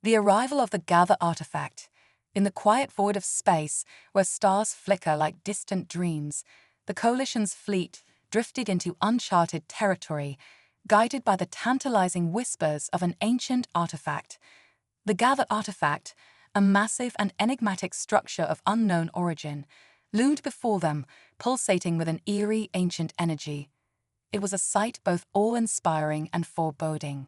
The arrival of the Gather artifact. In the quiet void of space, where stars flicker like distant dreams, the Coalition's fleet drifted into uncharted territory, guided by the tantalizing whispers of an ancient artifact. The Gather artifact, a massive and enigmatic structure of unknown origin, loomed before them, pulsating with an eerie ancient energy. It was a sight both awe-inspiring and foreboding.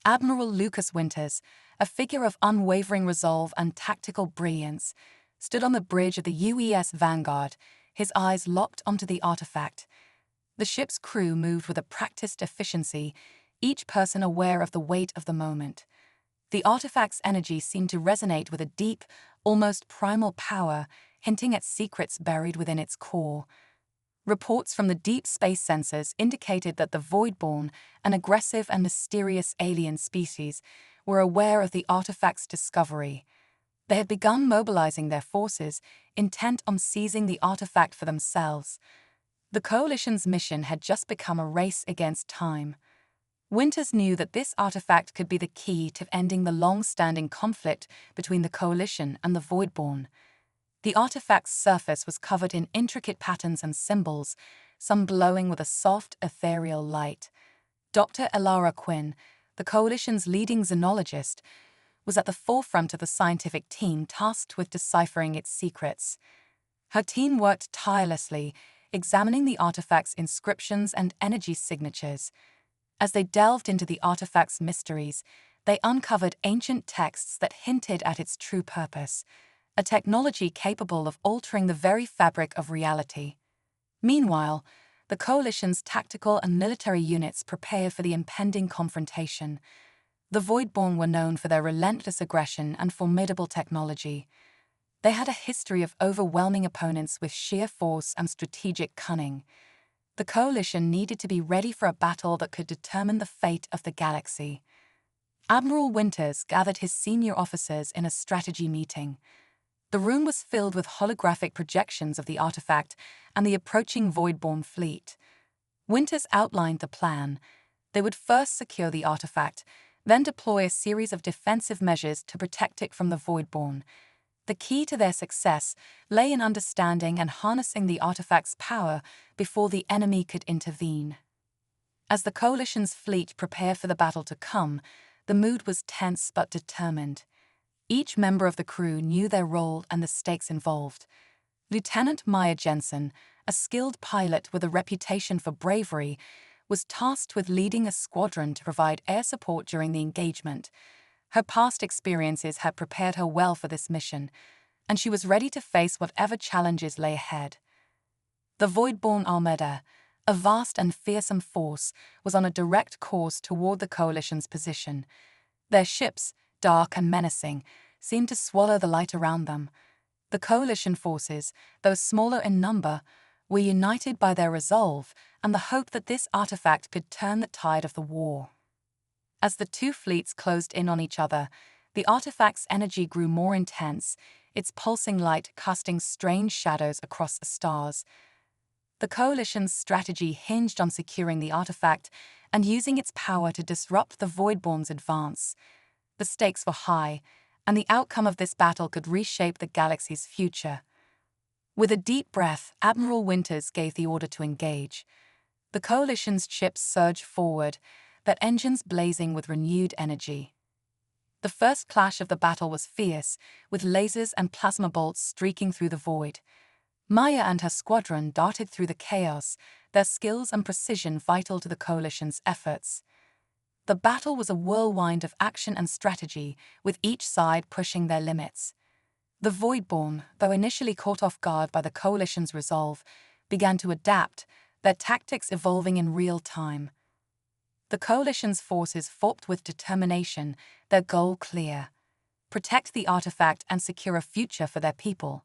Admiral Lucas Winters, a figure of unwavering resolve and tactical brilliance, stood on the bridge of the UES Vanguard, his eyes locked onto the artifact. The ship's crew moved with a practiced efficiency, each person aware of the weight of the moment. The artifact's energy seemed to resonate with a deep, almost primal power, hinting at secrets buried within its core. Reports from the deep space sensors indicated that the Voidborn, an aggressive and mysterious alien species, were aware of the artifact's discovery. They had begun mobilizing their forces, intent on seizing the artifact for themselves. The Coalition's mission had just become a race against time. Winters knew that this artifact could be the key to ending the long-standing conflict between the Coalition and the Voidborn. The artifact's surface was covered in intricate patterns and symbols, some glowing with a soft, ethereal light. Dr. Elara Quinn, the Coalition's leading xenologist, was at the forefront of the scientific team tasked with deciphering its secrets. Her team worked tirelessly, examining the artifact's inscriptions and energy signatures. As they delved into the artifact's mysteries, they uncovered ancient texts that hinted at its true purpose, a technology capable of altering the very fabric of reality. Meanwhile, the Coalition's tactical and military units prepared for the impending confrontation. The Voidborn were known for their relentless aggression and formidable technology. They had a history of overwhelming opponents with sheer force and strategic cunning. The Coalition needed to be ready for a battle that could determine the fate of the galaxy. Admiral Winters gathered his senior officers in a strategy meeting. The room was filled with holographic projections of the artifact and the approaching Voidborn fleet. Winters outlined the plan. They would first secure the artifact, then deploy a series of defensive measures to protect it from the Voidborn. The key to their success lay in understanding and harnessing the artifact's power before the enemy could intervene. As the Coalition's fleet prepared for the battle to come, the mood was tense but determined. Each member of the crew knew their role and the stakes involved. Lieutenant Maya Jensen, a skilled pilot with a reputation for bravery, was tasked with leading a squadron to provide air support during the engagement. Her past experiences had prepared her well for this mission, and she was ready to face whatever challenges lay ahead. The Voidborn Armada, a vast and fearsome force, was on a direct course toward the Coalition's position. Their ships, dark and menacing, seemed to swallow the light around them. The Coalition forces, though smaller in number, were united by their resolve and the hope that this artifact could turn the tide of the war. As the two fleets closed in on each other, the artifact's energy grew more intense, its pulsing light casting strange shadows across the stars. The Coalition's strategy hinged on securing the artifact and using its power to disrupt the Voidborn's advance. The stakes were high, and the outcome of this battle could reshape the galaxy's future. With a deep breath, Admiral Winters gave the order to engage. The Coalition's ships surged forward, their engines blazing with renewed energy. The first clash of the battle was fierce, with lasers and plasma bolts streaking through the void. Maya and her squadron darted through the chaos, their skills and precision vital to the Coalition's efforts. The battle was a whirlwind of action and strategy, with each side pushing their limits. The Voidborn, though initially caught off guard by the Coalition's resolve, began to adapt, their tactics evolving in real time. The Coalition's forces fought with determination, their goal clear: protect the artifact and secure a future for their people.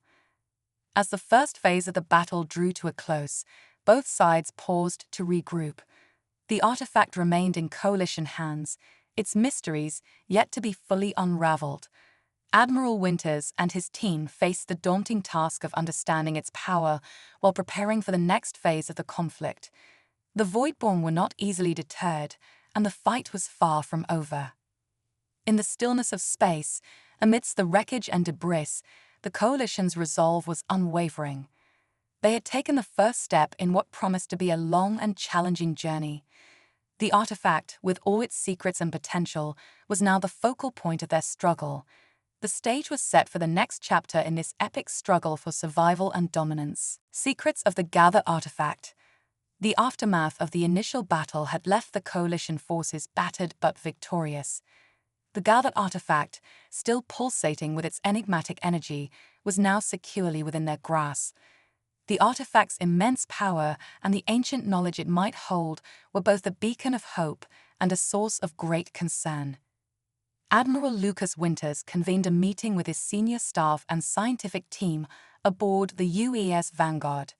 As the first phase of the battle drew to a close, both sides paused to regroup. The artifact remained in Coalition hands, its mysteries yet to be fully unraveled. Admiral Winters and his team faced the daunting task of understanding its power while preparing for the next phase of the conflict. The Voidborn were not easily deterred, and the fight was far from over. In the stillness of space, amidst the wreckage and debris, the Coalition's resolve was unwavering. They had taken the first step in what promised to be a long and challenging journey. The artifact, with all its secrets and potential, was now the focal point of their struggle. The stage was set for the next chapter in this epic struggle for survival and dominance. Secrets of the Gather artifact. The aftermath of the initial battle had left the Coalition forces battered but victorious. The Gather artifact, still pulsating with its enigmatic energy, was now securely within their grasp. The artifact's immense power and the ancient knowledge it might hold were both a beacon of hope and a source of great concern. Admiral Lucas Winters convened a meeting with his senior staff and scientific team aboard the UES Vanguard.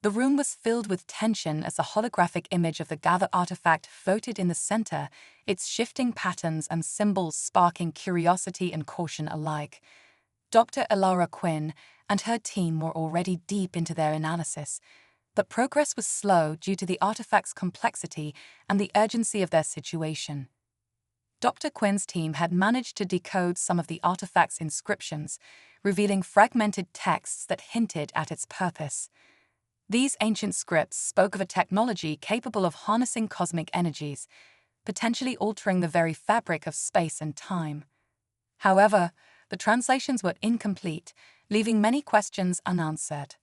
The room was filled with tension as the holographic image of the Gather artifact floated in the center, its shifting patterns and symbols sparking curiosity and caution alike. Dr. Elara Quinn and her team were already deep into their analysis, but progress was slow due to the artifact's complexity and the urgency of their situation. Dr. Quinn's team had managed to decode some of the artifact's inscriptions, revealing fragmented texts that hinted at its purpose. These ancient scripts spoke of a technology capable of harnessing cosmic energies, potentially altering the very fabric of space and time. However, the translations were incomplete, leaving many questions unanswered.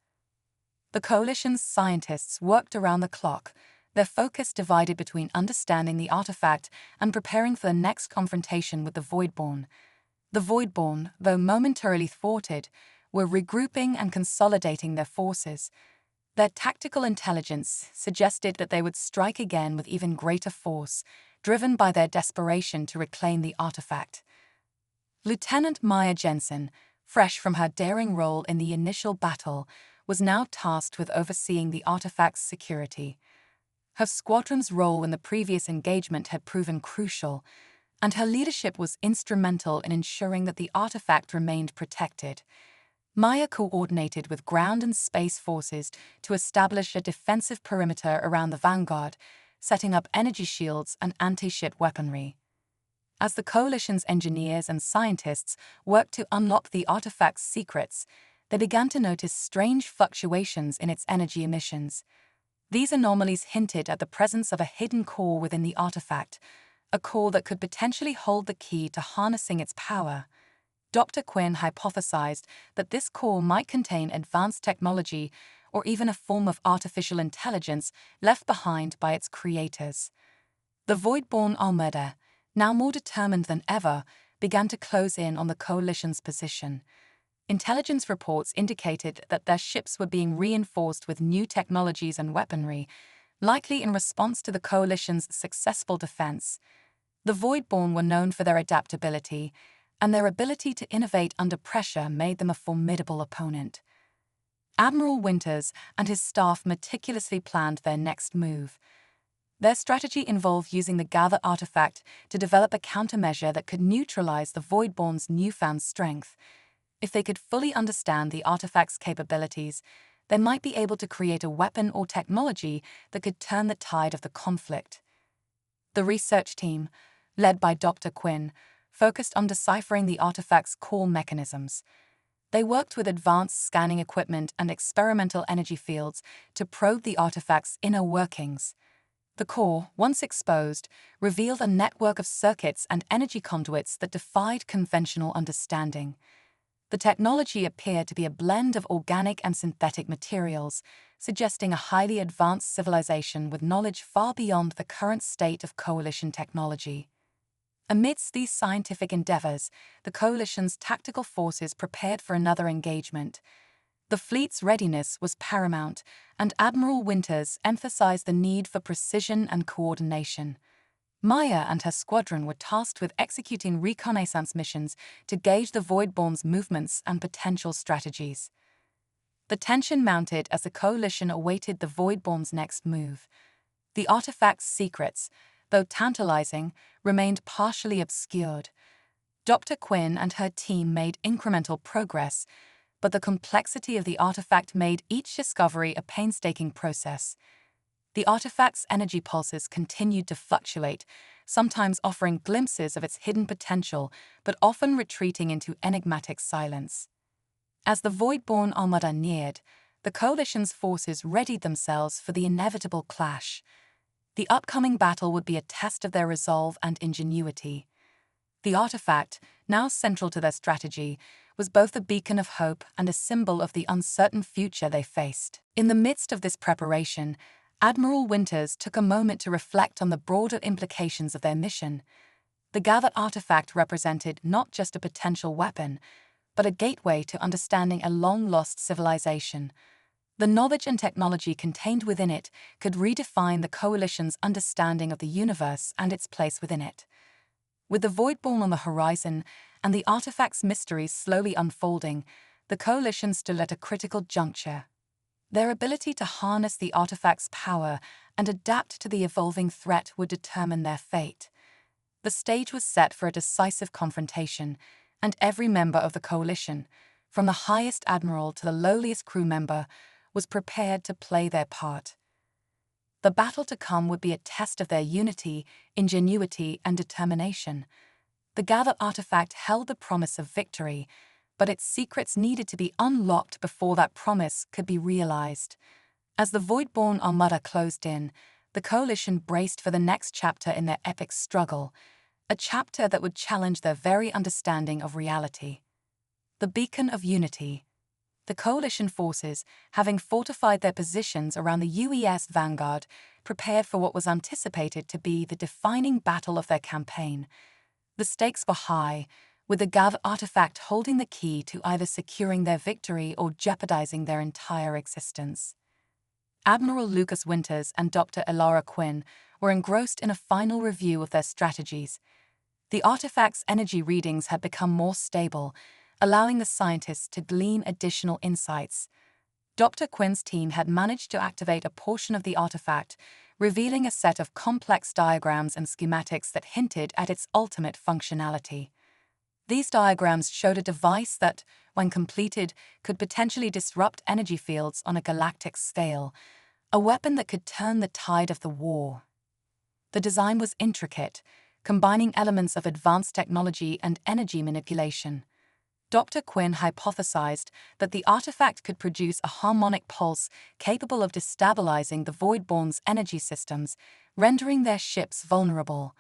The Coalition's scientists worked around the clock, their focus divided between understanding the artifact and preparing for the next confrontation with the Voidborn. The Voidborn, though momentarily thwarted, were regrouping and consolidating their forces. Their tactical intelligence suggested that they would strike again with even greater force, driven by their desperation to reclaim the artifact. Lieutenant Maya Jensen, fresh from her daring role in the initial battle, was now tasked with overseeing the artifact's security. Her squadron's role in the previous engagement had proven crucial, and her leadership was instrumental in ensuring that the artifact remained protected. Maya coordinated with ground and space forces to establish a defensive perimeter around the Vanguard, setting up energy shields and anti-ship weaponry. As the Coalition's engineers and scientists worked to unlock the artifact's secrets, they began to notice strange fluctuations in its energy emissions. These anomalies hinted at the presence of a hidden core within the artifact, a core that could potentially hold the key to harnessing its power. Dr. Quinn hypothesized that this core might contain advanced technology or even a form of artificial intelligence left behind by its creators. The Voidborn Armada, now more determined than ever, began to close in on the Coalition's position. Intelligence reports indicated that their ships were being reinforced with new technologies and weaponry, likely in response to the Coalition's successful defense. The Voidborn were known for their adaptability, and their ability to innovate under pressure made them a formidable opponent. Admiral Winters and his staff meticulously planned their next move. Their strategy involved using the Gather artifact to develop a countermeasure that could neutralize the Voidborn's newfound strength. If they could fully understand the artifact's capabilities, they might be able to create a weapon or technology that could turn the tide of the conflict. The research team, led by Dr. Quinn, focused on deciphering the artifact's core mechanisms. They worked with advanced scanning equipment and experimental energy fields to probe the artifact's inner workings. The core, once exposed, revealed a network of circuits and energy conduits that defied conventional understanding. The technology appeared to be a blend of organic and synthetic materials, suggesting a highly advanced civilization with knowledge far beyond the current state of Coalition technology. Amidst these scientific endeavors, the Coalition's tactical forces prepared for another engagement. The fleet's readiness was paramount, and Admiral Winters emphasized the need for precision and coordination. Maya and her squadron were tasked with executing reconnaissance missions to gauge the Voidborn's movements and potential strategies. The tension mounted as the Coalition awaited the Voidborn's next move. The artifact's secrets, though tantalizing, remained partially obscured. Dr. Quinn and her team made incremental progress, but the complexity of the artifact made each discovery a painstaking process. The artifact's energy pulses continued to fluctuate, sometimes offering glimpses of its hidden potential, but often retreating into enigmatic silence. As the Voidborn Armada neared, the Coalition's forces readied themselves for the inevitable clash. The upcoming battle would be a test of their resolve and ingenuity. The artifact, now central to their strategy, was both a beacon of hope and a symbol of the uncertain future they faced. In the midst of this preparation, Admiral Winters took a moment to reflect on the broader implications of their mission. The gathered artifact represented not just a potential weapon, but a gateway to understanding a long-lost civilization. The knowledge and technology contained within it could redefine the Coalition's understanding of the universe and its place within it. With the Voidborn on the horizon and the artifact's mysteries slowly unfolding, the Coalition stood at a critical juncture. Their ability to harness the artifact's power and adapt to the evolving threat would determine their fate. The stage was set for a decisive confrontation, and every member of the Coalition, from the highest admiral to the lowliest crew member, was prepared to play their part. The battle to come would be a test of their unity, ingenuity, and determination. The gathered artifact held the promise of victory, but its secrets needed to be unlocked before that promise could be realized. As the Voidborn Armada closed in, the Coalition braced for the next chapter in their epic struggle, a chapter that would challenge their very understanding of reality. The Beacon of Unity. The Coalition forces, having fortified their positions around the UES Vanguard, prepared for what was anticipated to be the defining battle of their campaign. The stakes were high, with the Gav artifact holding the key to either securing their victory or jeopardizing their entire existence. Admiral Lucas Winters and Dr. Elara Quinn were engrossed in a final review of their strategies. The artifact's energy readings had become more stable, allowing the scientists to glean additional insights. Dr. Quinn's team had managed to activate a portion of the artifact, revealing a set of complex diagrams and schematics that hinted at its ultimate functionality. These diagrams showed a device that, when completed, could potentially disrupt energy fields on a galactic scale, a weapon that could turn the tide of the war. The design was intricate, combining elements of advanced technology and energy manipulation. Dr. Quinn hypothesized that the artifact could produce a harmonic pulse capable of destabilizing the Voidborn's energy systems, rendering their ships vulnerable.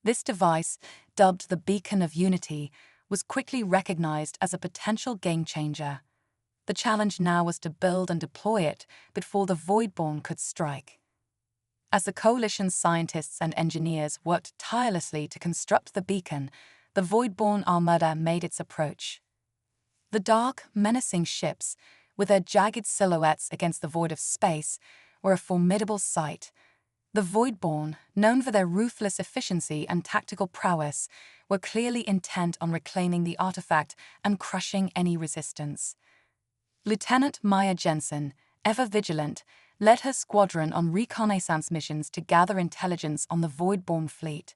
This device, dubbed the Beacon of Unity, was quickly recognized as a potential game-changer. The challenge now was to build and deploy it before the Voidborn could strike. As the Coalition's scientists and engineers worked tirelessly to construct the beacon, the Voidborn Armada made its approach. The dark, menacing ships, with their jagged silhouettes against the void of space, were a formidable sight. The Voidborn, known for their ruthless efficiency and tactical prowess, were clearly intent on reclaiming the artifact and crushing any resistance. Lieutenant Maya Jensen, ever vigilant, led her squadron on reconnaissance missions to gather intelligence on the Voidborn fleet.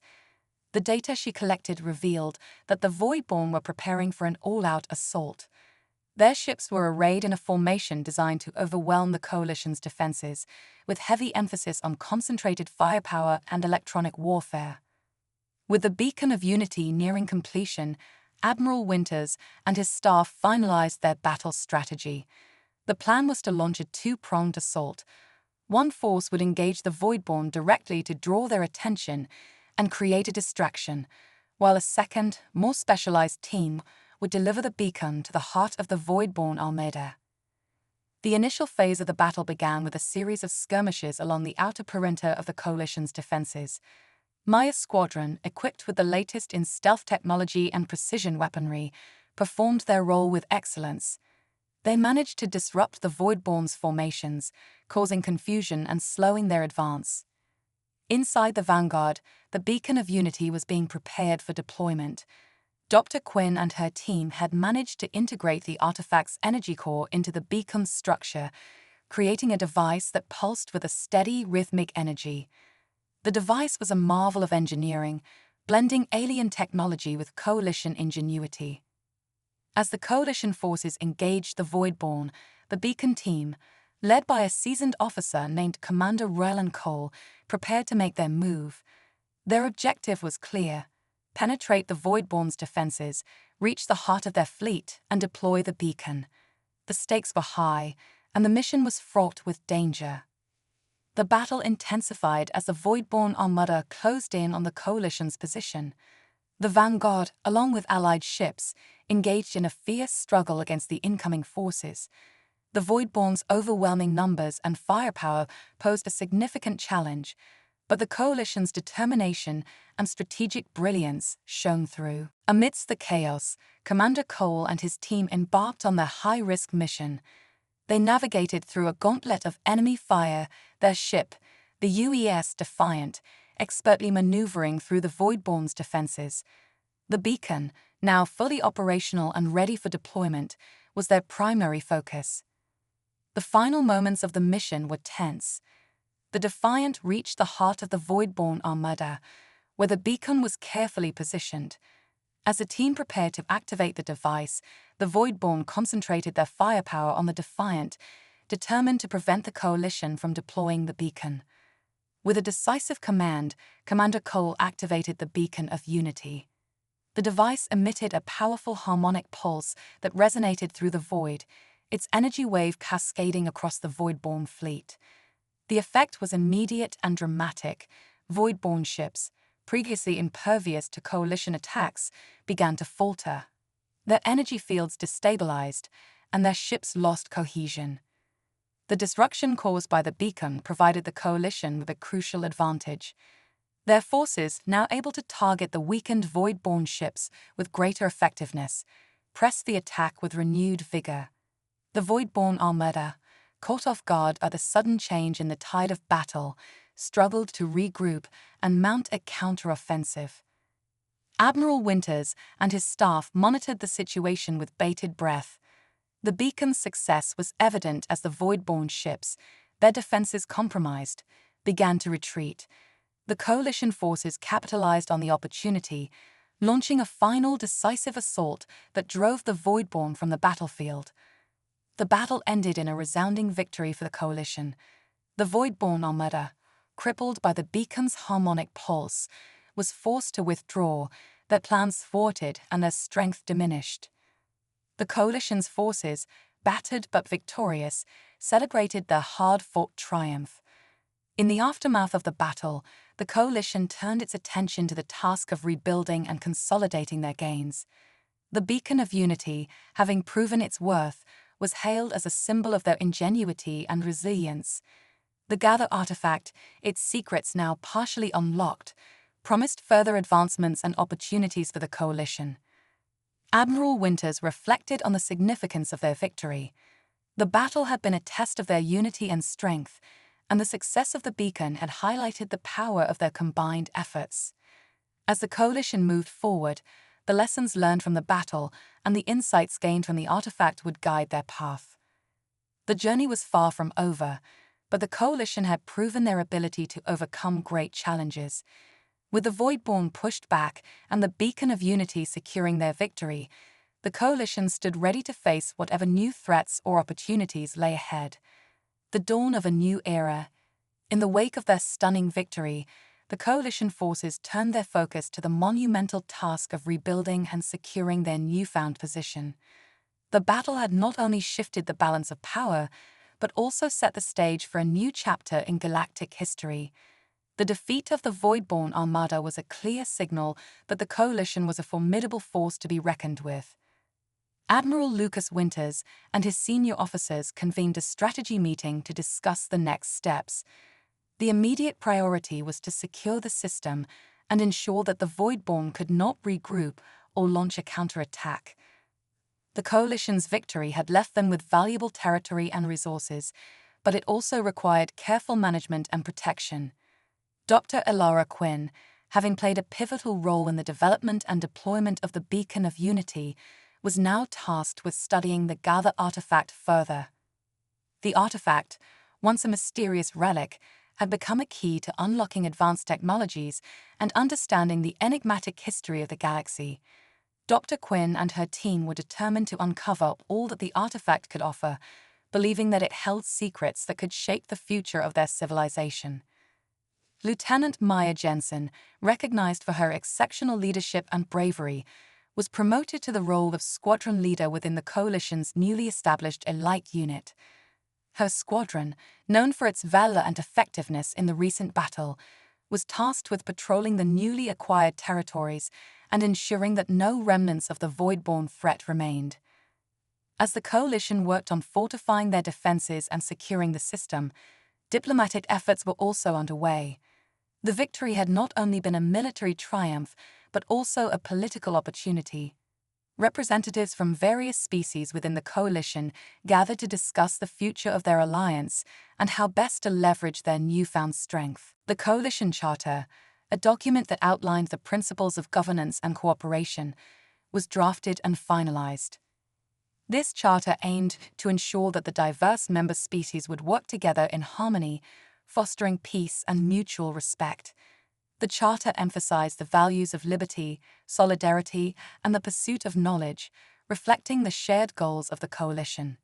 The data she collected revealed that the Voidborn were preparing for an all-out assault. Their ships were arrayed in a formation designed to overwhelm the Coalition's defenses, with heavy emphasis on concentrated firepower and electronic warfare. With the Beacon of Unity nearing completion, Admiral Winters and his staff finalized their battle strategy. The plan was to launch a two-pronged assault. One force would engage the Voidborn directly to draw their attention and create a distraction, while a second, more specialized team would deliver the beacon to the heart of the Voidborn Armada. The initial phase of the battle began with a series of skirmishes along the outer perimeter of the Coalition's defenses. Maya's squadron, equipped with the latest in stealth technology and precision weaponry, performed their role with excellence. They managed to disrupt the Voidborn's formations, causing confusion and slowing their advance. Inside the Vanguard, the Beacon of Unity was being prepared for deployment. Dr. Quinn and her team had managed to integrate the artifact's energy core into the beacon's structure, creating a device that pulsed with a steady, rhythmic energy. The device was a marvel of engineering, blending alien technology with Coalition ingenuity. As the Coalition forces engaged the Voidborn, the beacon team, led by a seasoned officer named Commander Roland Cole, prepared to make their move. Their objective was clear: penetrate the Voidborn's defenses, reach the heart of their fleet, and deploy the beacon. The stakes were high, and the mission was fraught with danger. The battle intensified as the Voidborn Armada closed in on the Coalition's position. The Vanguard, along with allied ships, engaged in a fierce struggle against the incoming forces. The Voidborn's overwhelming numbers and firepower posed a significant challenge, but the Coalition's determination and strategic brilliance shone through. Amidst the chaos, Commander Cole and his team embarked on their high-risk mission. They navigated through a gauntlet of enemy fire, their ship, the UES Defiant, expertly maneuvering through the Voidborn's defenses. The beacon, now fully operational and ready for deployment, was their primary focus. The final moments of the mission were tense. The Defiant reached the heart of the Voidborn Armada, where the beacon was carefully positioned. As the team prepared to activate the device, the Voidborn concentrated their firepower on the Defiant, determined to prevent the Coalition from deploying the beacon. With a decisive command, Commander Cole activated the Beacon of Unity. The device emitted a powerful harmonic pulse that resonated through the void, its energy wave cascading across the Voidborn fleet. The effect was immediate and dramatic. Voidborn ships, previously impervious to Coalition attacks, began to falter. Their energy fields destabilized, and their ships lost cohesion. The disruption caused by the beacon provided the Coalition with a crucial advantage. Their forces, now able to target the weakened Voidborn ships with greater effectiveness, pressed the attack with renewed vigor. The Voidborn Armada, caught off guard by the sudden change in the tide of battle, struggled to regroup and mount a counter-offensive. Admiral Winters and his staff monitored the situation with bated breath. The beacon's success was evident as the Voidborn ships, their defenses compromised, began to retreat. The Coalition forces capitalized on the opportunity, launching a final decisive assault that drove the Voidborn from the battlefield. The battle ended in a resounding victory for the Coalition. The Voidborn Armada, crippled by the beacon's harmonic pulse, was forced to withdraw, their plans thwarted and their strength diminished. The Coalition's forces, battered but victorious, celebrated their hard-fought triumph. In the aftermath of the battle, the Coalition turned its attention to the task of rebuilding and consolidating their gains. The Beacon of Unity, having proven its worth, was hailed as a symbol of their ingenuity and resilience. The Gather artifact, its secrets now partially unlocked, promised further advancements and opportunities for the Coalition. Admiral Winters reflected on the significance of their victory. The battle had been a test of their unity and strength, and the success of the beacon had highlighted the power of their combined efforts. As the Coalition moved forward, the lessons learned from the battle and the insights gained from the artifact would guide their path. The journey was far from over, but the Coalition had proven their ability to overcome great challenges. With the Voidborn pushed back and the Beacon of Unity securing their victory, the Coalition stood ready to face whatever new threats or opportunities lay ahead. The dawn of a new era. In the wake of their stunning victory, the Coalition forces turned their focus to the monumental task of rebuilding and securing their newfound position. The battle had not only shifted the balance of power, but also set the stage for a new chapter in galactic history. The defeat of the Voidborn Armada was a clear signal that the Coalition was a formidable force to be reckoned with. Admiral Lucas Winters and his senior officers convened a strategy meeting to discuss the next steps. The immediate priority was to secure the system and ensure that the Voidborn could not regroup or launch a counterattack. The Coalition's victory had left them with valuable territory and resources, but it also required careful management and protection. Dr. Elara Quinn, having played a pivotal role in the development and deployment of the Beacon of Unity, was now tasked with studying the Gather artifact further. The artifact, once a mysterious relic, had become a key to unlocking advanced technologies and understanding the enigmatic history of the galaxy. Dr. Quinn and her team were determined to uncover all that the artifact could offer, believing that it held secrets that could shape the future of their civilization. Lieutenant Maya Jensen, recognized for her exceptional leadership and bravery, was promoted to the role of squadron leader within the coalition's newly established elite unit. Her squadron, known for its valor and effectiveness in the recent battle, was tasked with patrolling the newly acquired territories and ensuring that no remnants of the void-born threat remained. As the coalition worked on fortifying their defenses and securing the system, diplomatic efforts were also underway. The victory had not only been a military triumph, but also a political opportunity. Representatives from various species within the coalition gathered to discuss the future of their alliance and how best to leverage their newfound strength. The Coalition Charter, a document that outlined the principles of governance and cooperation, was drafted and finalized. This charter aimed to ensure that the diverse member species would work together in harmony, fostering peace and mutual respect. The charter emphasized the values of liberty, solidarity, and the pursuit of knowledge, reflecting the shared goals of the coalition.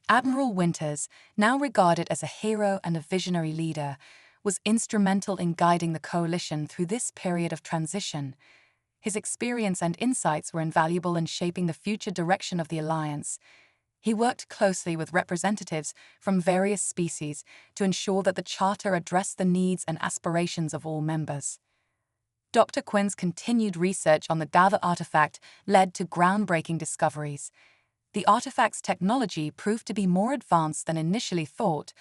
Admiral Winters, now regarded as a hero and a visionary leader, was instrumental in guiding the coalition through this period of transition. His experience and insights were invaluable in shaping the future direction of the alliance. He worked closely with representatives from various species to ensure that the charter addressed the needs and aspirations of all members. Dr. Quinn's continued research on the Gather artifact led to groundbreaking discoveries. The artifact's technology proved to be more advanced than initially thought,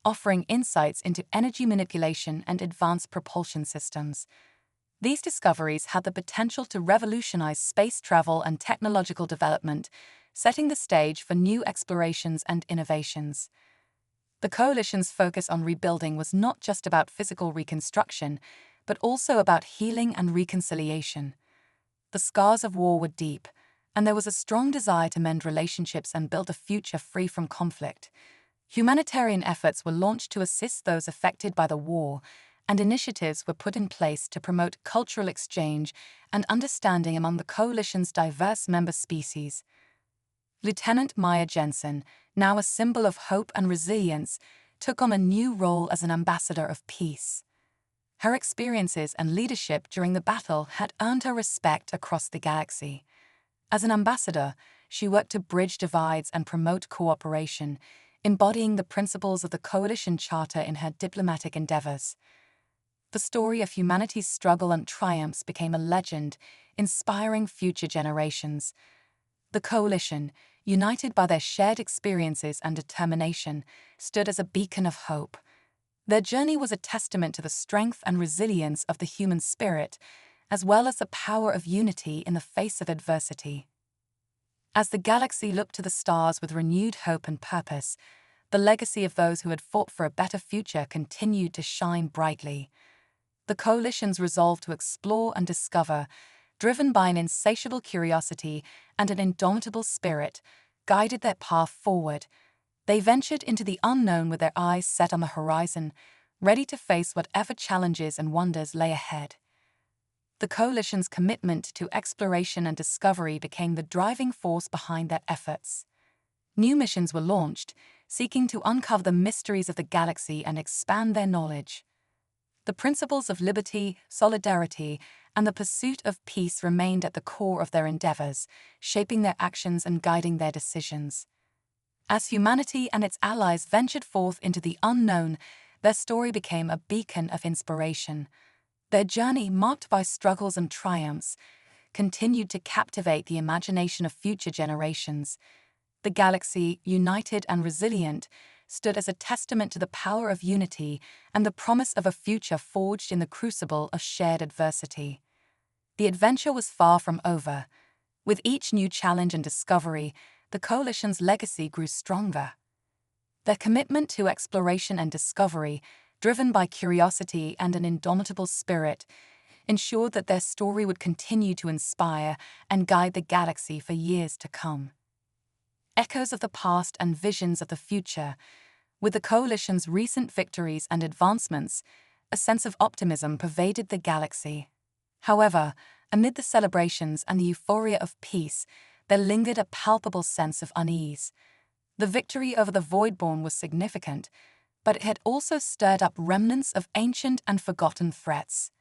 offering insights into energy manipulation and advanced propulsion systems. These discoveries had the potential to revolutionize space travel and technological development, setting the stage for new explorations and innovations. The coalition's focus on rebuilding was not just about physical reconstruction, but also about healing and reconciliation. The scars of war were deep, and there was a strong desire to mend relationships and build a future free from conflict. Humanitarian efforts were launched to assist those affected by the war, and initiatives were put in place to promote cultural exchange and understanding among the coalition's diverse member species. Lieutenant Maya Jensen, now a symbol of hope and resilience, took on a new role as an ambassador of peace. Her experiences and leadership during the battle had earned her respect across the galaxy. As an ambassador, she worked to bridge divides and promote cooperation, embodying the principles of the Coalition Charter in her diplomatic endeavors. The story of humanity's struggle and triumphs became a legend, inspiring future generations. The coalition, united by their shared experiences and determination, stood as a beacon of hope. Their journey was a testament to the strength and resilience of the human spirit, as well as the power of unity in the face of adversity. As the galaxy looked to the stars with renewed hope and purpose, the legacy of those who had fought for a better future continued to shine brightly. The coalition's resolve to explore and discover, driven by an insatiable curiosity and an indomitable spirit, guided their path forward. They ventured into the unknown with their eyes set on the horizon, ready to face whatever challenges and wonders lay ahead. The coalition's commitment to exploration and discovery became the driving force behind their efforts. New missions were launched, seeking to uncover the mysteries of the galaxy and expand their knowledge. The principles of liberty, solidarity, and the pursuit of peace remained at the core of their endeavors, shaping their actions and guiding their decisions. As humanity and its allies ventured forth into the unknown, their story became a beacon of inspiration. Their journey, marked by struggles and triumphs, continued to captivate the imagination of future generations. The galaxy, united and resilient, stood as a testament to the power of unity and the promise of a future forged in the crucible of shared adversity. The adventure was far from over. With each new challenge and discovery, the coalition's legacy grew stronger. Their commitment to exploration and discovery, driven by curiosity and an indomitable spirit, ensured that their story would continue to inspire and guide the galaxy for years to come. Echoes of the past and visions of the future. With the coalition's recent victories and advancements, a sense of optimism pervaded the galaxy. However, amid the celebrations and the euphoria of peace, there lingered a palpable sense of unease. The victory over the Voidborn was significant, but it had also stirred up remnants of ancient and forgotten threats.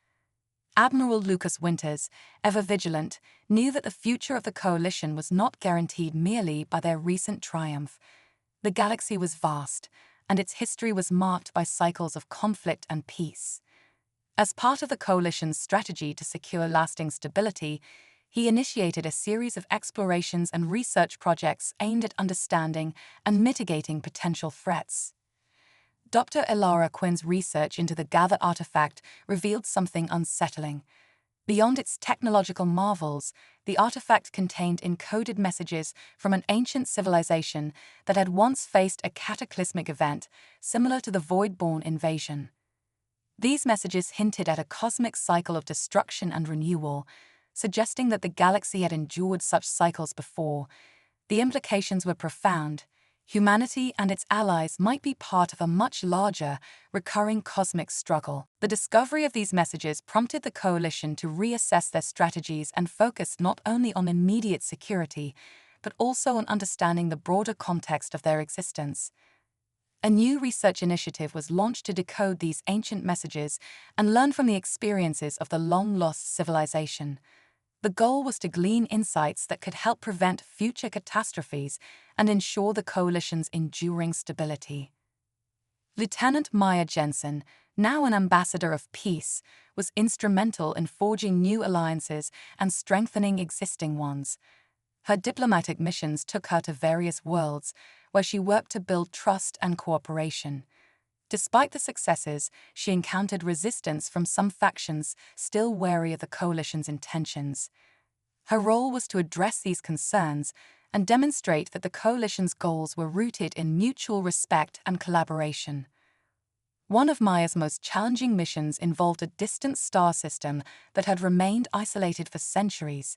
Admiral Lucas Winters, ever vigilant, knew that the future of the Coalition was not guaranteed merely by their recent triumph. The galaxy was vast, and its history was marked by cycles of conflict and peace. As part of the Coalition's strategy to secure lasting stability, he initiated a series of explorations and research projects aimed at understanding and mitigating potential threats. Dr. Elara Quinn's research into the Gather artifact revealed something unsettling. Beyond its technological marvels, the artifact contained encoded messages from an ancient civilization that had once faced a cataclysmic event similar to the Voidborn invasion. These messages hinted at a cosmic cycle of destruction and renewal, suggesting that the galaxy had endured such cycles before. The implications were profound. Humanity and its allies might be part of a much larger, recurring cosmic struggle. The discovery of these messages prompted the Coalition to reassess their strategies and focus not only on immediate security, but also on understanding the broader context of their existence. A new research initiative was launched to decode these ancient messages and learn from the experiences of the long-lost civilization. The goal was to glean insights that could help prevent future catastrophes and ensure the Coalition's enduring stability. Lieutenant Maya Jensen, now an ambassador of peace, was instrumental in forging new alliances and strengthening existing ones. Her diplomatic missions took her to various worlds, where she worked to build trust and cooperation. Despite the successes, she encountered resistance from some factions still wary of the Coalition's intentions. Her role was to address these concerns and demonstrate that the Coalition's goals were rooted in mutual respect and collaboration. One of Maya's most challenging missions involved a distant star system that had remained isolated for centuries.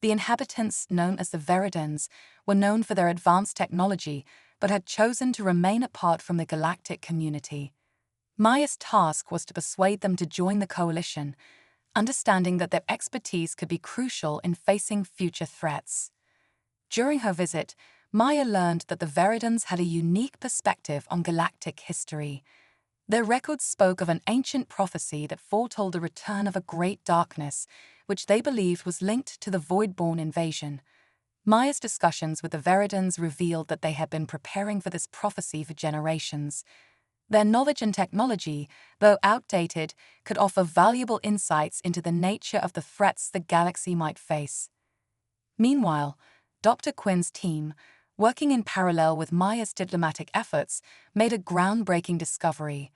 The inhabitants, known as the Veridans, were known for their advanced technology, but had chosen to remain apart from the galactic community. Maya's task was to persuade them to join the Coalition, understanding that their expertise could be crucial in facing future threats. During her visit, Maya learned that the Veridans had a unique perspective on galactic history. Their records spoke of an ancient prophecy that foretold the return of a great darkness, which they believed was linked to the Voidborn invasion. Maya's discussions with the Veridans revealed that they had been preparing for this prophecy for generations. Their knowledge and technology, though outdated, could offer valuable insights into the nature of the threats the galaxy might face. Meanwhile, Dr. Quinn's team, working in parallel with Maya's diplomatic efforts, made a groundbreaking discovery.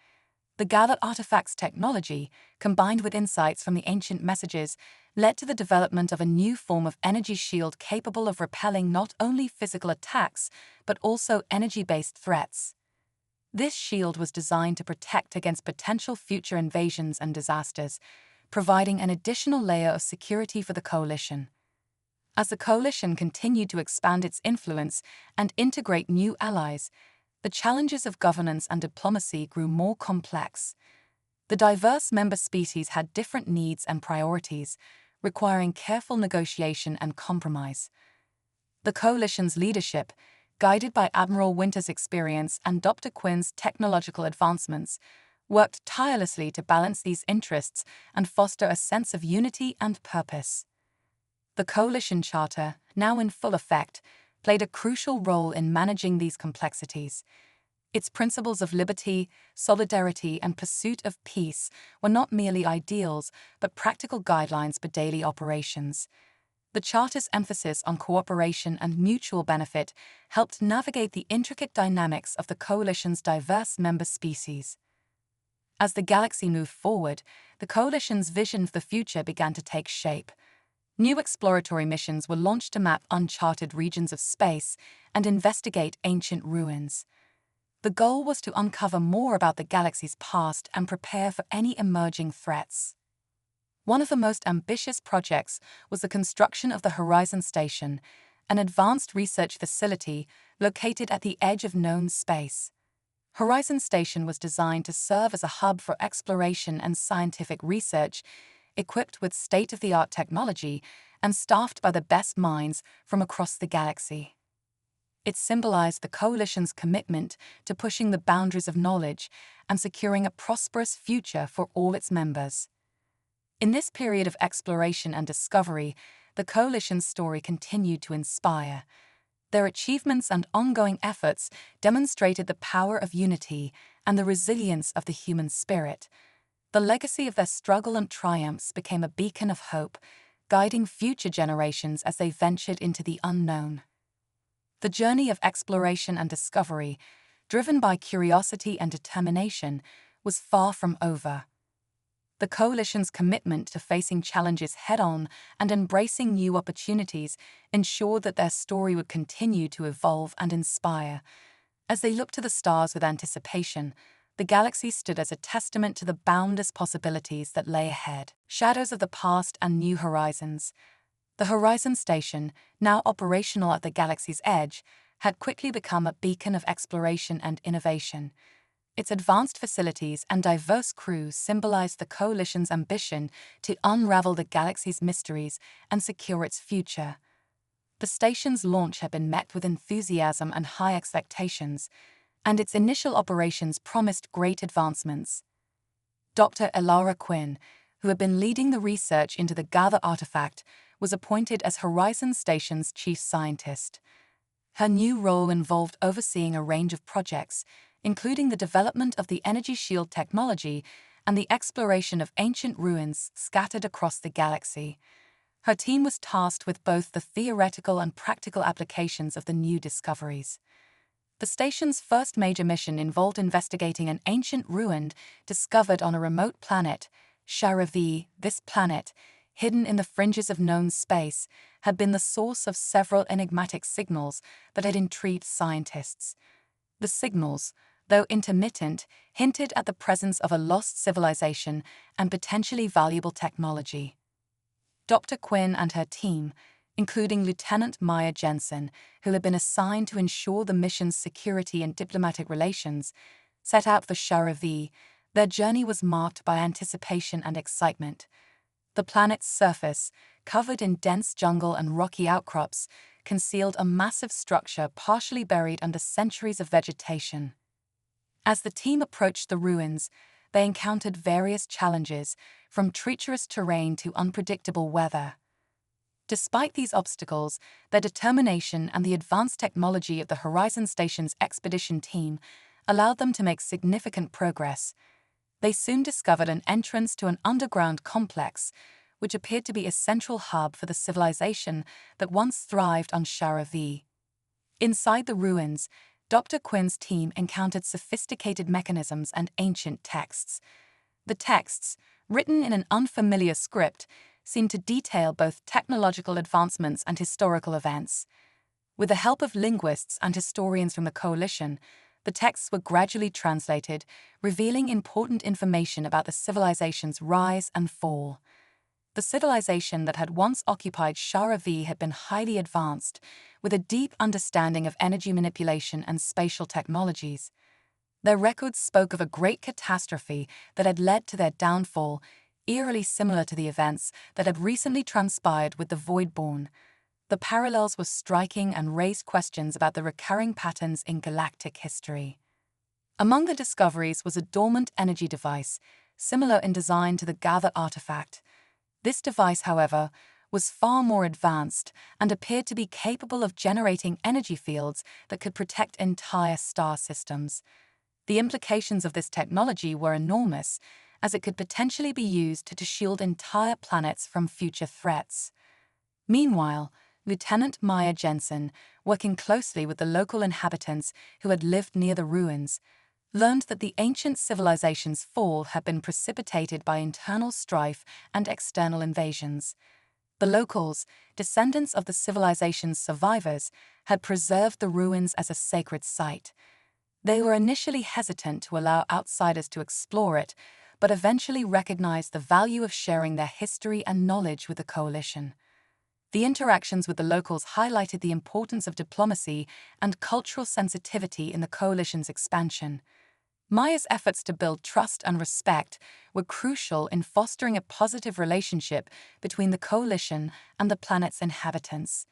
The Galactic artifact's technology, combined with insights from the ancient messages, led to the development of a new form of energy shield capable of repelling not only physical attacks, but also energy-based threats. This shield was designed to protect against potential future invasions and disasters, providing an additional layer of security for the Coalition. As the Coalition continued to expand its influence and integrate new allies, the challenges of governance and diplomacy grew more complex. The diverse member species had different needs and priorities, requiring careful negotiation and compromise. The Coalition's leadership, guided by Admiral Winter's experience and Dr. Quinn's technological advancements, worked tirelessly to balance these interests and foster a sense of unity and purpose. The Coalition Charter, now in full effect, played a crucial role in managing these complexities. Its principles of liberty, solidarity, and pursuit of peace were not merely ideals, but practical guidelines for daily operations. The Charter's emphasis on cooperation and mutual benefit helped navigate the intricate dynamics of the Coalition's diverse member species. As the galaxy moved forward, the Coalition's vision for the future began to take shape. New exploratory missions were launched to map uncharted regions of space and investigate ancient ruins. The goal was to uncover more about the galaxy's past and prepare for any emerging threats. One of the most ambitious projects was the construction of the Horizon Station, an advanced research facility located at the edge of known space. Horizon Station was designed to serve as a hub for exploration and scientific research, equipped with state-of-the-art technology and staffed by the best minds from across the galaxy. It symbolized the Coalition's commitment to pushing the boundaries of knowledge and securing a prosperous future for all its members. In this period of exploration and discovery, the Coalition's story continued to inspire. Their achievements and ongoing efforts demonstrated the power of unity and the resilience of the human spirit. The legacy of their struggle and triumphs became a beacon of hope, guiding future generations as they ventured into the unknown. The journey of exploration and discovery, driven by curiosity and determination, was far from over. The Coalition's commitment to facing challenges head-on and embracing new opportunities ensured that their story would continue to evolve and inspire. As they looked to the stars with anticipation, the galaxy stood as a testament to the boundless possibilities that lay ahead. Shadows of the past and new horizons. The Horizon Station, now operational at the galaxy's edge, had quickly become a beacon of exploration and innovation. Its advanced facilities and diverse crew symbolized the Coalition's ambition to unravel the galaxy's mysteries and secure its future. The station's launch had been met with enthusiasm and high expectations, and its initial operations promised great advancements. Dr. Elara Quinn, who had been leading the research into the Gather artifact, was appointed as Horizon Station's chief scientist. Her new role involved overseeing a range of projects, including the development of the energy shield technology and the exploration of ancient ruins scattered across the galaxy. Her team was tasked with both the theoretical and practical applications of the new discoveries. The station's first major mission involved investigating an ancient ruin discovered on a remote planet, Sharavi. This planet, hidden in the fringes of known space, had been the source of several enigmatic signals that had intrigued scientists. The signals, though intermittent, hinted at the presence of a lost civilization and potentially valuable technology. Dr. Quinn and her team, including Lieutenant Maya Jensen, who had been assigned to ensure the mission's security and diplomatic relations, set out for Sharavi. Their journey was marked by anticipation and excitement. The planet's surface, covered in dense jungle and rocky outcrops, concealed a massive structure partially buried under centuries of vegetation. As the team approached the ruins, they encountered various challenges, from treacherous terrain to unpredictable weather. Despite these obstacles, their determination and the advanced technology of the Horizon Station's expedition team allowed them to make significant progress. They soon discovered an entrance to an underground complex, which appeared to be a central hub for the civilization that once thrived on Sharavi. Inside the ruins, Dr. Quinn's team encountered sophisticated mechanisms and ancient texts. The texts, written in an unfamiliar script, seemed to detail both technological advancements and historical events. With the help of linguists and historians from the Coalition, the texts were gradually translated, revealing important information about the civilization's rise and fall. The civilization that had once occupied Sharavi had been highly advanced, with a deep understanding of energy manipulation and spatial technologies. Their records spoke of a great catastrophe that had led to their downfall, eerily similar to the events that had recently transpired with the Voidborn. The parallels were striking and raised questions about the recurring patterns in galactic history. Among the discoveries was a dormant energy device, similar in design to the Gather artifact. This device, however, was far more advanced and appeared to be capable of generating energy fields that could protect entire star systems. The implications of this technology were enormous, as it could potentially be used to shield entire planets from future threats. Meanwhile, Lieutenant Maya Jensen, working closely with the local inhabitants who had lived near the ruins, learned that the ancient civilization's fall had been precipitated by internal strife and external invasions. The locals, descendants of the civilization's survivors, had preserved the ruins as a sacred site. They were initially hesitant to allow outsiders to explore it, but eventually recognized the value of sharing their history and knowledge with the Coalition. The interactions with the locals highlighted the importance of diplomacy and cultural sensitivity in the Coalition's expansion. Maya's efforts to build trust and respect were crucial in fostering a positive relationship between the Coalition and the planet's inhabitants.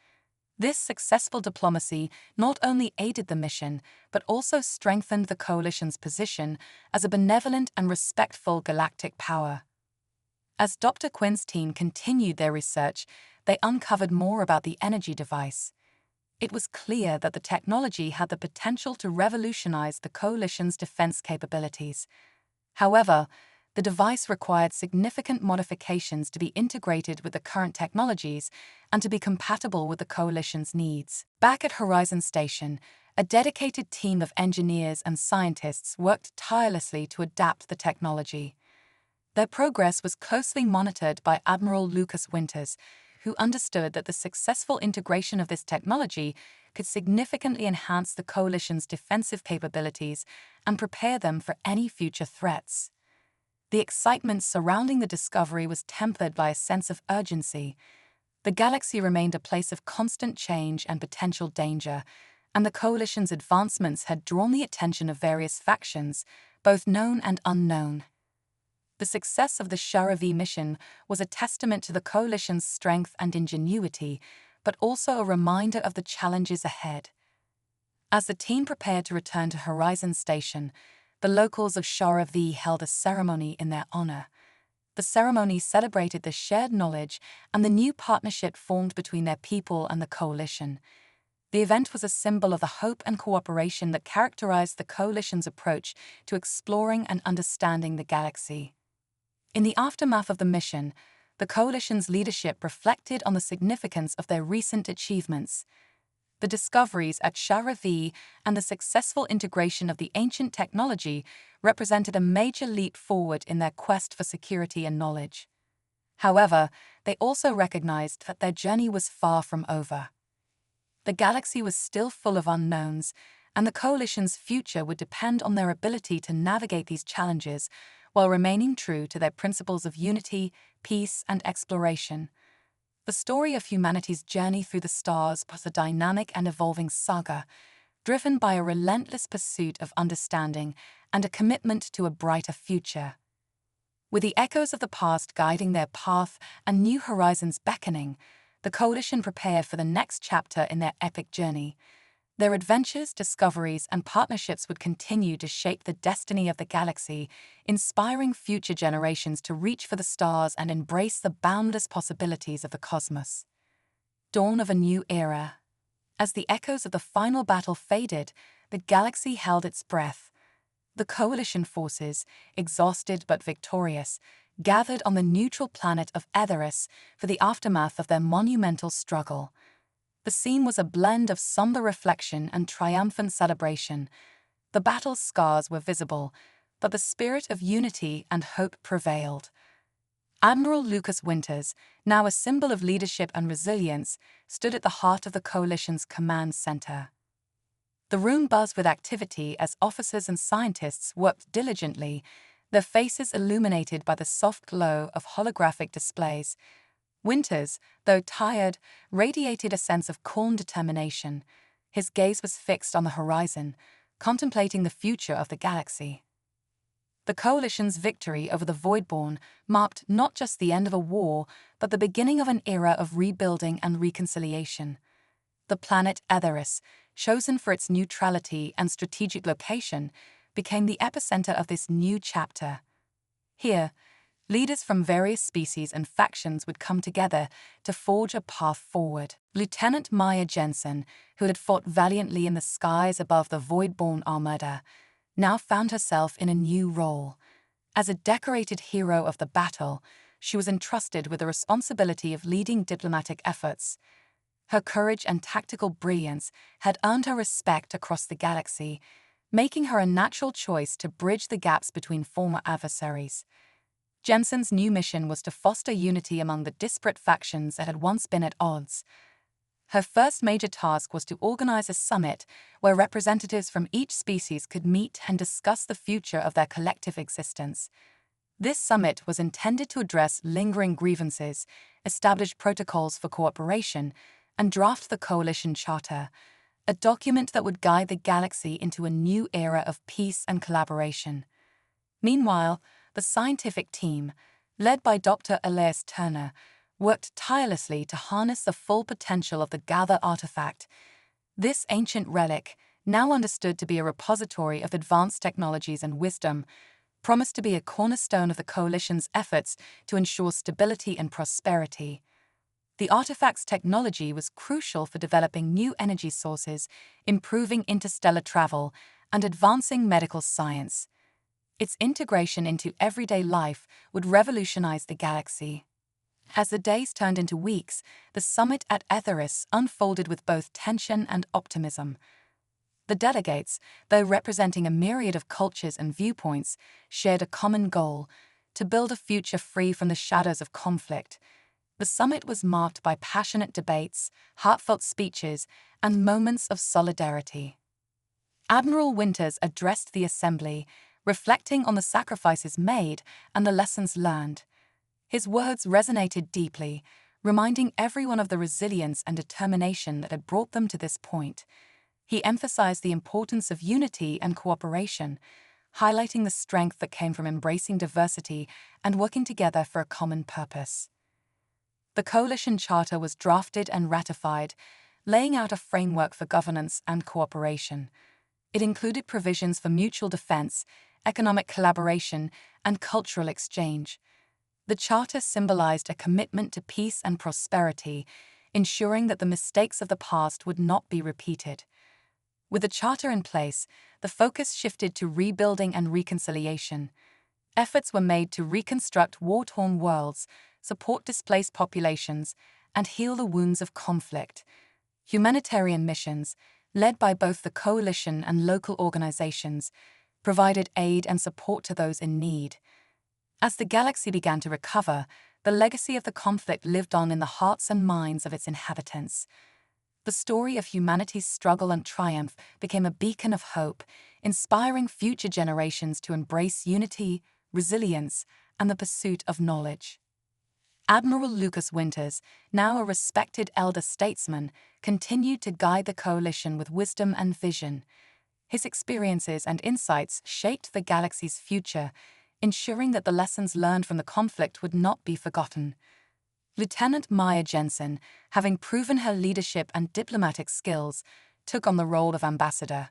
This successful diplomacy not only aided the mission, but also strengthened the coalition's position as a benevolent and respectful galactic power. As Dr. Quinn's team continued their research, they uncovered more about the energy device. It was clear that the technology had the potential to revolutionize the coalition's defense capabilities. However, the device required significant modifications to be integrated with the current technologies and to be compatible with the coalition's needs. Back at Horizon Station, a dedicated team of engineers and scientists worked tirelessly to adapt the technology. Their progress was closely monitored by Admiral Lucas Winters, who understood that the successful integration of this technology could significantly enhance the coalition's defensive capabilities and prepare them for any future threats. The excitement surrounding the discovery was tempered by a sense of urgency. The galaxy remained a place of constant change and potential danger, and the coalition's advancements had drawn the attention of various factions, both known and unknown. The success of the HFY mission was a testament to the coalition's strength and ingenuity, but also a reminder of the challenges ahead. As the team prepared to return to Horizon Station, the locals of HFY held a ceremony in their honor. The ceremony celebrated the shared knowledge and the new partnership formed between their people and the coalition. The event was a symbol of the hope and cooperation that characterized the coalition's approach to exploring and understanding the galaxy. In the aftermath of the mission, the coalition's leadership reflected on the significance of their recent achievements. The discoveries at HFY and the successful integration of the ancient technology represented a major leap forward in their quest for security and knowledge. However, they also recognized that their journey was far from over. The galaxy was still full of unknowns, and the coalition's future would depend on their ability to navigate these challenges while remaining true to their principles of unity, peace, and exploration. The story of humanity's journey through the stars was a dynamic and evolving saga, driven by a relentless pursuit of understanding and a commitment to a brighter future. With the echoes of the past guiding their path and new horizons beckoning, the coalition prepared for the next chapter in their epic journey. Their adventures, discoveries, and partnerships would continue to shape the destiny of the galaxy, inspiring future generations to reach for the stars and embrace the boundless possibilities of the cosmos. Dawn of a new era. As the echoes of the final battle faded, the galaxy held its breath. The coalition forces, exhausted but victorious, gathered on the neutral planet of Etheris for the aftermath of their monumental struggle. The scene was a blend of somber reflection and triumphant celebration. The battle's scars were visible, but the spirit of unity and hope prevailed. Admiral Lucas Winters, now a symbol of leadership and resilience, stood at the heart of the coalition's command center. The room buzzed with activity as officers and scientists worked diligently, their faces illuminated by the soft glow of holographic displays. Winters, though tired, radiated a sense of calm determination. His gaze was fixed on the horizon, contemplating the future of the galaxy. The coalition's victory over the Voidborn marked not just the end of a war, but the beginning of an era of rebuilding and reconciliation. The planet Etheris, chosen for its neutrality and strategic location, became the epicenter of this new chapter. Here, leaders from various species and factions would come together to forge a path forward. Lieutenant Maya Jensen, who had fought valiantly in the skies above the Voidborn Armada, now found herself in a new role. As a decorated hero of the battle, she was entrusted with the responsibility of leading diplomatic efforts. Her courage and tactical brilliance had earned her respect across the galaxy, making her a natural choice to bridge the gaps between former adversaries. Jensen's new mission was to foster unity among the disparate factions that had once been at odds. Her first major task was to organize a summit where representatives from each species could meet and discuss the future of their collective existence. This summit was intended to address lingering grievances, establish protocols for cooperation, and draft the Coalition Charter, a document that would guide the galaxy into a new era of peace and collaboration. Meanwhile, the scientific team, led by Dr. Elias Turner, worked tirelessly to harness the full potential of the Gather artifact. This ancient relic, now understood to be a repository of advanced technologies and wisdom, promised to be a cornerstone of the Coalition's efforts to ensure stability and prosperity. The artifact's technology was crucial for developing new energy sources, improving interstellar travel, and advancing medical science. Its integration into everyday life would revolutionize the galaxy. As the days turned into weeks, the summit at Etheris unfolded with both tension and optimism. The delegates, though representing a myriad of cultures and viewpoints, shared a common goal: to build a future free from the shadows of conflict. The summit was marked by passionate debates, heartfelt speeches, and moments of solidarity. Admiral Winters addressed the assembly, reflecting on the sacrifices made and the lessons learned. His words resonated deeply, reminding everyone of the resilience and determination that had brought them to this point. He emphasized the importance of unity and cooperation, highlighting the strength that came from embracing diversity and working together for a common purpose. The Coalition Charter was drafted and ratified, laying out a framework for governance and cooperation. It included provisions for mutual defense, economic collaboration, and cultural exchange. The Charter symbolized a commitment to peace and prosperity, ensuring that the mistakes of the past would not be repeated. With the Charter in place, the focus shifted to rebuilding and reconciliation. Efforts were made to reconstruct war-torn worlds, support displaced populations, and heal the wounds of conflict. Humanitarian missions, led by both the Coalition and local organizations, provided aid and support to those in need. As the galaxy began to recover, the legacy of the conflict lived on in the hearts and minds of its inhabitants. The story of humanity's struggle and triumph became a beacon of hope, inspiring future generations to embrace unity, resilience, and the pursuit of knowledge. Admiral Lucas Winters, now a respected elder statesman, continued to guide the Coalition with wisdom and vision. His experiences and insights shaped the galaxy's future, ensuring that the lessons learned from the conflict would not be forgotten. Lieutenant Maya Jensen, having proven her leadership and diplomatic skills, took on the role of ambassador.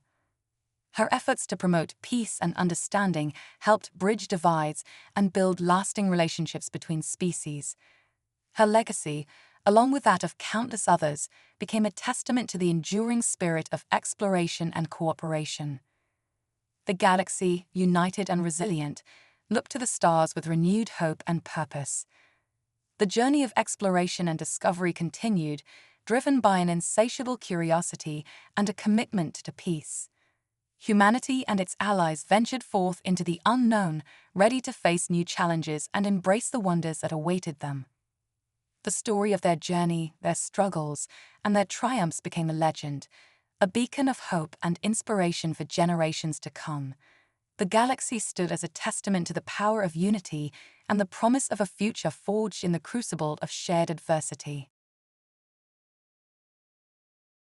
Her efforts to promote peace and understanding helped bridge divides and build lasting relationships between species. Her legacy, along with that of countless others, became a testament to the enduring spirit of exploration and cooperation. The galaxy, united and resilient, looked to the stars with renewed hope and purpose. The journey of exploration and discovery continued, driven by an insatiable curiosity and a commitment to peace. Humanity and its allies ventured forth into the unknown, ready to face new challenges and embrace the wonders that awaited them. The story of their journey, their struggles, and their triumphs became a legend, a beacon of hope and inspiration for generations to come. The galaxy stood as a testament to the power of unity and the promise of a future forged in the crucible of shared adversity.